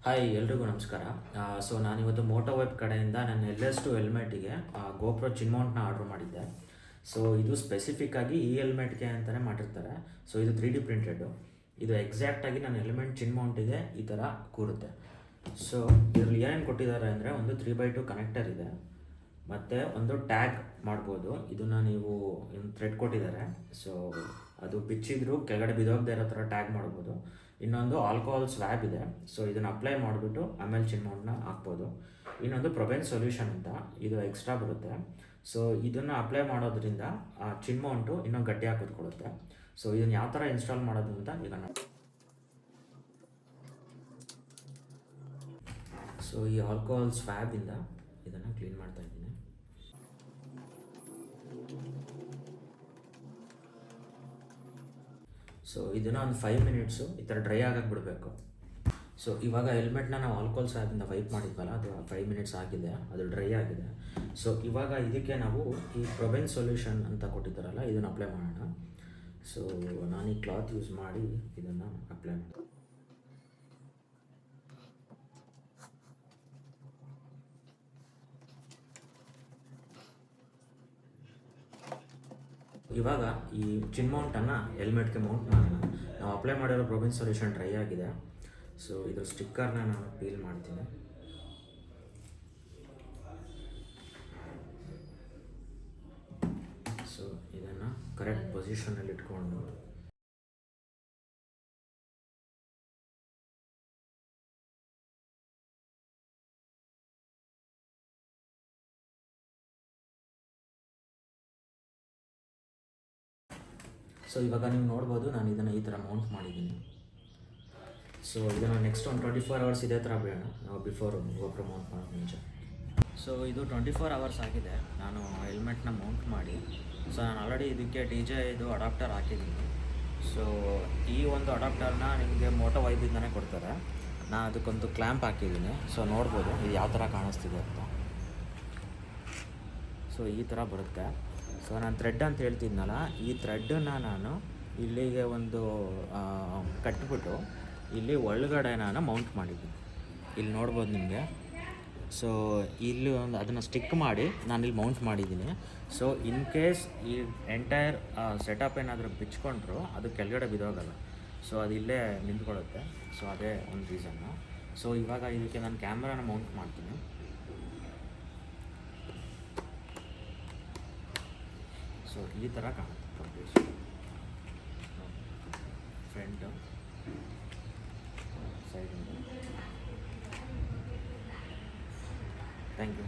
Hi ಎಲ್ರಿಗೂ ನಮಸ್ಕಾರ. So ನಾನಿವತ್ತು ಮೋಟೋ ವೆಬ್ ಕಡೆಯಿಂದ ನನ್ನ LS2 ಹೆಲ್ಮೆಟಿಗೆ ಗೋಪ್ರೋ ಚಿನ್ ಮೌಂಟ್ನ ಆರ್ಡ್ರ್ ಮಾಡಿದ್ದೆ. ಸೊ ಇದು ಸ್ಪೆಸಿಫಿಕ್ ಆಗಿ ಈ ಹೆಲ್ಮೆಟ್ಗೆ ಅಂತಲೇ ಮಾಡಿರ್ತಾರೆ. ಸೊ ಇದು 3D ಪ್ರಿಂಟೆಡು. ಇದು ಎಕ್ಸಾಕ್ಟಾಗಿ ನನ್ನ ಹೆಲ್ಮೆಟ್ ಚಿನ್ ಮೌಂಟಿಗೆ ಈ ಥರ ಕೂರುತ್ತೆ. ಸೊ ಇದರಲ್ಲಿ ಏನೇನು ಕೊಟ್ಟಿದ್ದಾರೆ ಅಂದರೆ ಒಂದು 3x2 ಕನೆಕ್ಟರ್ ಇದೆ, ಮತ್ತು ಒಂದು ಟ್ಯಾಗ್ ಮಾಡ್ಬೋದು. ಇದನ್ನು ನೀವು ಥ್ರೆಡ್ ಕೊಟ್ಟಿದ್ದಾರೆ. ಸೊ ಅದು ಬಿಚ್ಚಿದ್ರು ಕೆಳಗಡೆ ಬಿದ್ದೋಗದೆ ಇರೋ ಥರ ಟ್ಯಾಗ್ ಮಾಡ್ಬೋದು. ಇನ್ನೊಂದು ಆಲ್ಕೋಹಾಲ್ ಸ್ವ್ಯಾಬ್ ಇದೆ. ಸೊ ಇದನ್ನು ಅಪ್ಲೈ ಮಾಡಿಬಿಟ್ಟು ಆಮೇಲೆ ಚಿನ್ ಮೌಂಟ್ನ ಹಾಕ್ಬೋದು. ಇನ್ನೊಂದು ಪ್ರೊಬೆನ್ ಸೊಲ್ಯೂಷನ್ ಅಂತ, ಇದು ಎಕ್ಸ್ಟ್ರಾ ಬರುತ್ತೆ. ಸೊ ಇದನ್ನು ಅಪ್ಲೈ ಮಾಡೋದ್ರಿಂದ ಆ ಚಿನ್ ಮೌಂಟು ಇನ್ನೂ ಗಟ್ಟಿಯಾಗಿ ಕೂತ್ಕೊಳ್ಳುತ್ತೆ. ಸೊ ಇದನ್ನು ಯಾವ ಥರ ಇನ್ಸ್ಟಾಲ್ ಮಾಡೋದು ಅಂತ ಈಗ ನೋಡಿ. ಸೊ ಈ ಆಲ್ಕೋಹಾಲ್ ಸ್ವ್ಯಾಬಿಂದ ಇದನ್ನು ಕ್ಲೀನ್ ಮಾಡ್ತಾ ಇದ್ದೀನಿ. ಸೊ ಇದನ್ನು ಒಂದು 5 ಮಿನಿಟ್ಸು ಈ ಥರ ಡ್ರೈ ಆಗಕ್ಕೆ ಬಿಡಬೇಕು. ಸೊ ಇವಾಗ ಹೆಲ್ಮೆಟ್ನ ನಾವು ಆಲ್ಕೋಹಾಲ್ ಸ್ವ್ಯಾಬಿಂದ ವೈಪ್ ಮಾಡಿದ್ವಲ್ಲ, ಅದು 5 ಮಿನಿಟ್ಸ್ ಆಗಿದೆ, ಅದು ಡ್ರೈ ಆಗಿದೆ. ಸೊ ಇವಾಗ ಇದಕ್ಕೆ ನಾವು ಈ ಪ್ರೊಬೆನ್ ಸೊಲ್ಯೂಷನ್ ಅಂತ ಕೊಟ್ಟಿದ್ದಾರಲ್ಲ, ಇದನ್ನು ಅಪ್ಲೈ ಮಾಡೋಣ. ಸೊ ನಾನು ಈ ಕ್ಲಾತ್ ಯೂಸ್ ಮಾಡಿ ಇದನ್ನು ಅಪ್ಲೈ ಮಾಡಿ. ಇವಾಗ ಈ ಚಿನ್ ಮೌಂಟನ್ನು ಹೆಲ್ಮೆಟ್ಗೆ ಮೌಂಟ್ ಮಾಡೋಣ. ನಾವು ಅಪ್ಲೈ ಮಾಡಿರೋ ಪ್ರೊಬೆನ್ ಸೊಲ್ಯೂಷನ್ ಡ್ರೈ ಆಗಿದೆ. ಸೊ ಇದ್ರ ಸ್ಟಿಕ್ಕರ್ನ ನಾನು ಪೀಲ್ ಮಾಡ್ತೀನಿ. ಸೊ ಇದನ್ನು ಕರೆಕ್ಟ್ ಪೊಸಿಷನಲ್ಲಿ ಇಟ್ಕೊಂಡು ಸೊ ಇವಾಗ ನೀವು ನೋಡ್ಬೋದು, ನಾನು ಇದನ್ನು ಈ ಥರ ಮೌಂಟ್ ಮಾಡಿದ್ದೀನಿ. ಸೊ ಇದನ್ನು ನೆಕ್ಸ್ಟ್ ಒಂದು 24 ಅವರ್ಸ್ ಇದೇ ಥರ ಬೇಡ, ನಾವು ಬಿಫೋರ್ ಗೋಪ್ರೋ ಮೌಂಟ್ ಮಾಡೋದು ಮುಂಚೆ. ಸೊ ಇದು 24 ಅವರ್ಸ್ ಆಗಿದೆ ನಾನು ಹೆಲ್ಮೆಟ್ನ ಮೌಂಟ್ ಮಾಡಿ. ಸೊ ನಾನು ಆಲ್ರೆಡಿ ಇದಕ್ಕೆ DJI ಅಡಾಪ್ಟರ್ ಹಾಕಿದ್ದೀನಿ. ಸೊ ಈ ಒಂದು ಅಡಾಪ್ಟರ್ನ ನಿಮಗೆ ಮೋಟೋ ವೈಬಿಂದನೇ ಕೊಡ್ತಾರೆ. ನಾನು ಅದಕ್ಕೊಂದು ಕ್ಲ್ಯಾಂಪ್ ಹಾಕಿದ್ದೀನಿ. ಸೊ ನೋಡ್ಬೋದು ಇದು ಯಾವ ಥರ ಕಾಣಿಸ್ತಿದೆ ಅಂತ. ಸೊ ಈ ಥರ ಬರುತ್ತೆ. ಸೊ ನಾನು ಥ್ರೆಡ್ ಅಂತ ಹೇಳ್ತಿದ್ನಲ್ಲ, ಈ ಥ್ರೆಡ್ಡನ್ನು ನಾನು ಇಲ್ಲಿಗೆ ಒಂದು ಕಟ್ಬಿಟ್ಟು ಇಲ್ಲಿ ಒಳಗಡೆ ನಾನು ಮೌಂಟ್ ಮಾಡಿದ್ದೀನಿ. ಇಲ್ಲಿ ನೋಡ್ಬೋದು ನಿಮಗೆ. ಸೊ ಇಲ್ಲಿ ಒಂದು ಅದನ್ನು ಸ್ಟಿಕ್ ಮಾಡಿ ನಾನಿಲ್ಲಿ ಮೌಂಟ್ ಮಾಡಿದ್ದೀನಿ. ಸೊ ಇನ್ ಕೇಸ್ ಈ ಎಂಟೈರ್ ಸೆಟಪ್ ಏನಾದರೂ ಬಿಚ್ಕೊಂಡ್ರು ಅದು ಕೆಳಗಡೆ ಬಿದ್ದೋಗಲ್ಲ. ಸೊ ಅದು ಇಲ್ಲೇ ನಿಂತ್ಕೊಳ್ಳುತ್ತೆ. ಸೊ ಅದೇ ಒಂದು ರೀಸನ್ನು. ಸೊ ಇವಾಗ ಇದಕ್ಕೆ ನಾನು ಕ್ಯಾಮ್ರಾನ ಮೌಂಟ್ ಮಾಡ್ತೀನಿ. ಸೊ ಈ ಥರ ಕಾಣುತ್ತೆ ಕಂಪ್ಲೀಟ್ ಫ್ರಂಟು ಸೈಡಿಂದ. Thank you.